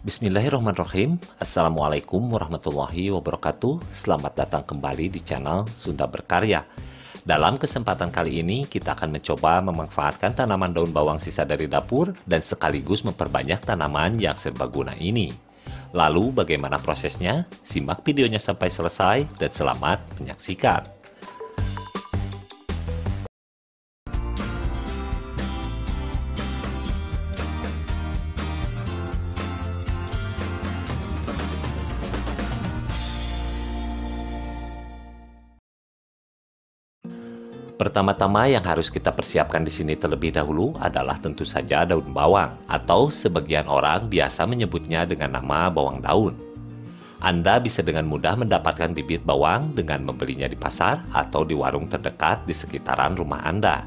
Bismillahirrahmanirrahim. Assalamualaikum warahmatullahi wabarakatuh. Selamat datang kembali di channel Sunda Berkarya. Dalam kesempatan kali ini, kita akan mencoba memanfaatkan tanaman daun bawang sisa dari dapur dan sekaligus memperbanyak tanaman yang serbaguna ini. Lalu bagaimana prosesnya? Simak videonya sampai selesai dan selamat menyaksikan. Pertama-tama yang harus kita persiapkan di sini terlebih dahulu adalah tentu saja daun bawang, atau sebagian orang biasa menyebutnya dengan nama bawang daun. Anda bisa dengan mudah mendapatkan bibit bawang dengan membelinya di pasar atau di warung terdekat di sekitaran rumah Anda.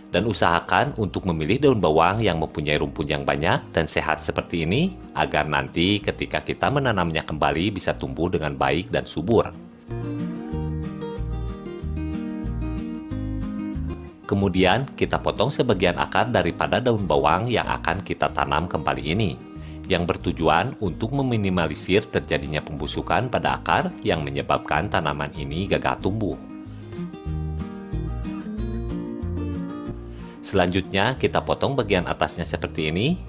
Dan usahakan untuk memilih daun bawang yang mempunyai rumpun yang banyak dan sehat seperti ini, agar nanti ketika kita menanamnya kembali bisa tumbuh dengan baik dan subur. Kemudian kita potong sebagian akar daripada daun bawang yang akan kita tanam kembali ini, yang bertujuan untuk meminimalisir terjadinya pembusukan pada akar yang menyebabkan tanaman ini gagal tumbuh. Selanjutnya kita potong bagian atasnya seperti ini.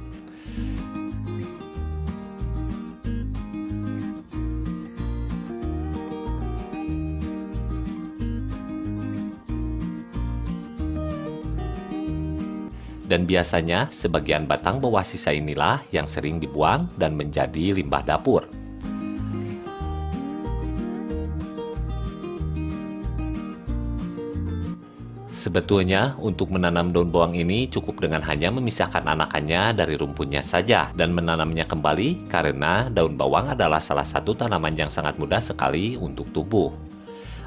Dan biasanya sebagian batang bawah sisa inilah yang sering dibuang dan menjadi limbah dapur. Sebetulnya, untuk menanam daun bawang ini cukup dengan hanya memisahkan anakannya dari rumpunnya saja dan menanamnya kembali karena daun bawang adalah salah satu tanaman yang sangat mudah sekali untuk tumbuh.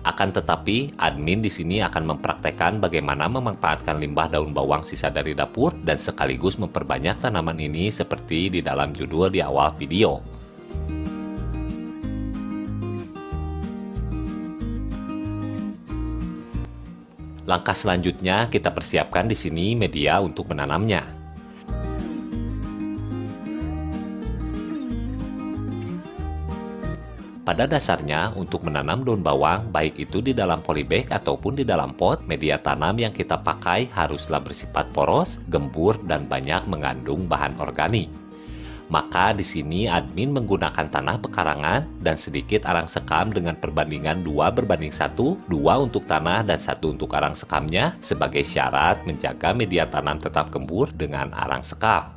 Akan tetapi, admin di sini akan mempraktekkan bagaimana memanfaatkan limbah daun bawang sisa dari dapur dan sekaligus memperbanyak tanaman ini seperti di dalam judul di awal video. Langkah selanjutnya kita persiapkan di sini media untuk menanamnya. Pada dasarnya untuk menanam daun bawang, baik itu di dalam polybag ataupun di dalam pot, media tanam yang kita pakai haruslah bersifat poros, gembur, dan banyak mengandung bahan organik. Maka di sini admin menggunakan tanah bekarangan dan sedikit arang sekam dengan perbandingan 2:1, 2 untuk tanah dan 1 untuk arang sekamnya sebagai syarat menjaga media tanam tetap gembur dengan arang sekam.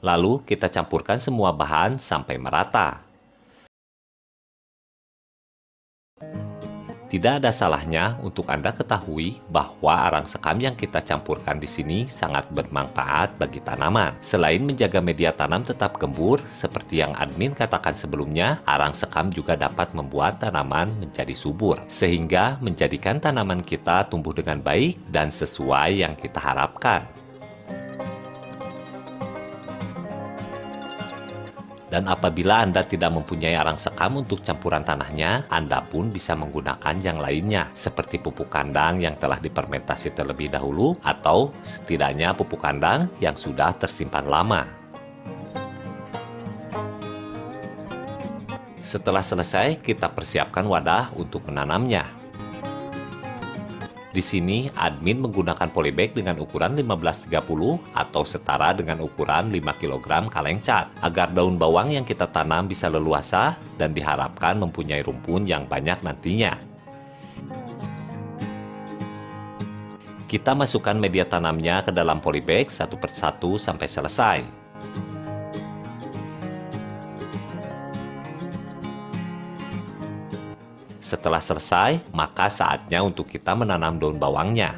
Lalu kita campurkan semua bahan sampai merata. Tidak ada salahnya untuk Anda ketahui bahwa arang sekam yang kita campurkan di sini sangat bermanfaat bagi tanaman. Selain menjaga media tanam tetap gembur, seperti yang admin katakan sebelumnya, arang sekam juga dapat membuat tanaman menjadi subur, sehingga menjadikan tanaman kita tumbuh dengan baik dan sesuai yang kita harapkan. Dan apabila Anda tidak mempunyai arang sekam untuk campuran tanahnya, Anda pun bisa menggunakan yang lainnya, seperti pupuk kandang yang telah difermentasi terlebih dahulu, atau setidaknya pupuk kandang yang sudah tersimpan lama. Setelah selesai, kita persiapkan wadah untuk menanamnya. Di sini, admin menggunakan polybag dengan ukuran 15-30 atau setara dengan ukuran 5 kg kaleng cat, agar daun bawang yang kita tanam bisa leluasa dan diharapkan mempunyai rumpun yang banyak nantinya. Kita masukkan media tanamnya ke dalam polybag satu persatu sampai selesai. Setelah selesai, maka saatnya untuk kita menanam daun bawangnya.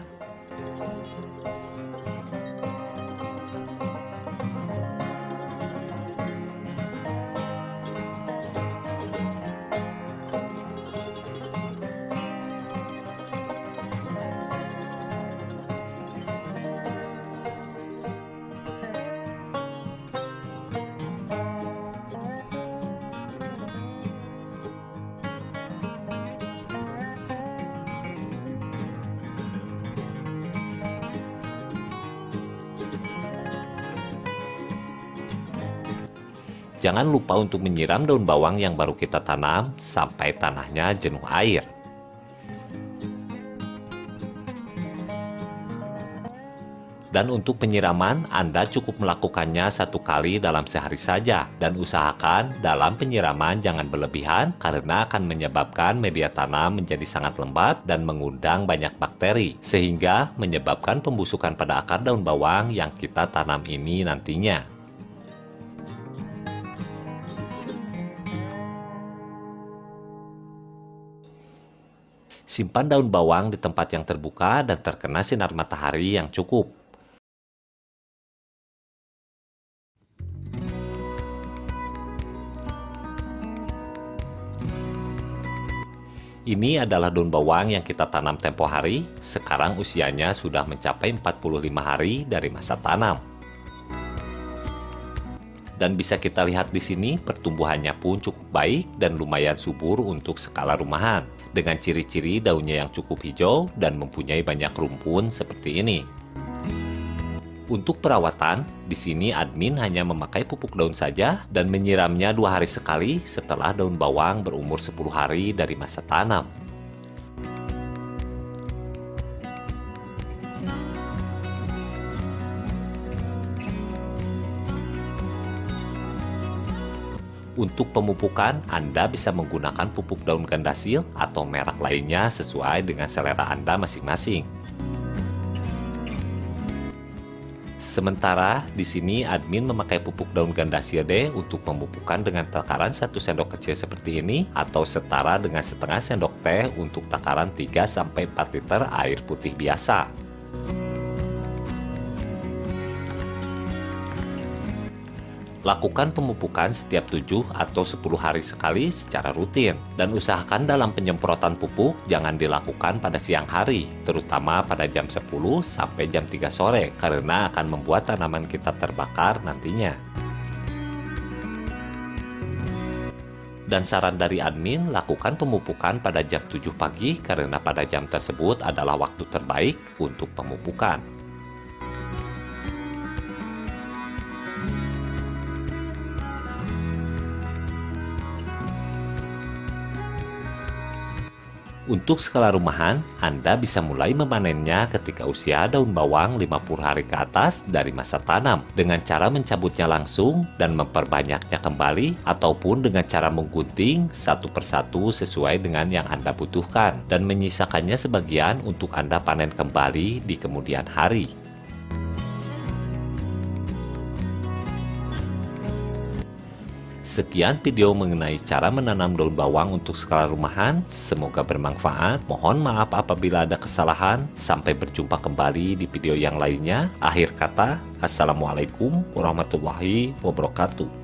Jangan lupa untuk menyiram daun bawang yang baru kita tanam sampai tanahnya jenuh air. Dan untuk penyiraman, Anda cukup melakukannya 1 kali dalam sehari saja. Dan usahakan dalam penyiraman jangan berlebihan karena akan menyebabkan media tanam menjadi sangat lembab dan mengundang banyak bakteri. Sehingga menyebabkan pembusukan pada akar daun bawang yang kita tanam ini nantinya. Simpan daun bawang di tempat yang terbuka dan terkena sinar matahari yang cukup. Ini adalah daun bawang yang kita tanam tempo hari. Sekarang usianya sudah mencapai 45 hari dari masa tanam. Dan bisa kita lihat di sini, pertumbuhannya pun cukup baik dan lumayan subur untuk skala rumahan. Dengan ciri-ciri daunnya yang cukup hijau dan mempunyai banyak rumpun seperti ini. Untuk perawatan, di sini admin hanya memakai pupuk daun saja dan menyiramnya 2 hari sekali setelah daun bawang berumur 10 hari dari masa tanam. Untuk pemupukan, Anda bisa menggunakan pupuk daun gandasil atau merek lainnya sesuai dengan selera Anda masing-masing. Sementara di sini admin memakai pupuk daun gandasilde untuk memupukkan dengan takaran 1 sendok kecil seperti ini atau setara dengan setengah sendok teh untuk takaran 3-4 liter air putih biasa. Lakukan pemupukan setiap 7 atau 10 hari sekali secara rutin. Dan usahakan dalam penyemprotan pupuk jangan dilakukan pada siang hari, terutama pada jam 10 sampai jam 3 sore, karena akan membuat tanaman kita terbakar nantinya. Dan saran dari admin, lakukan pemupukan pada jam 7 pagi karena pada jam tersebut adalah waktu terbaik untuk pemupukan. Untuk skala rumahan, Anda bisa mulai memanennya ketika usia daun bawang 50 hari ke atas dari masa tanam dengan cara mencabutnya langsung dan memperbanyaknya kembali ataupun dengan cara menggunting satu persatu sesuai dengan yang Anda butuhkan dan menyisakannya sebagian untuk Anda panen kembali di kemudian hari. Sekian video mengenai cara menanam daun bawang untuk skala rumahan. Semoga bermanfaat. Mohon maaf apabila ada kesalahan. Sampai berjumpa kembali di video yang lainnya. Akhir kata, Assalamualaikum warahmatullahi wabarakatuh.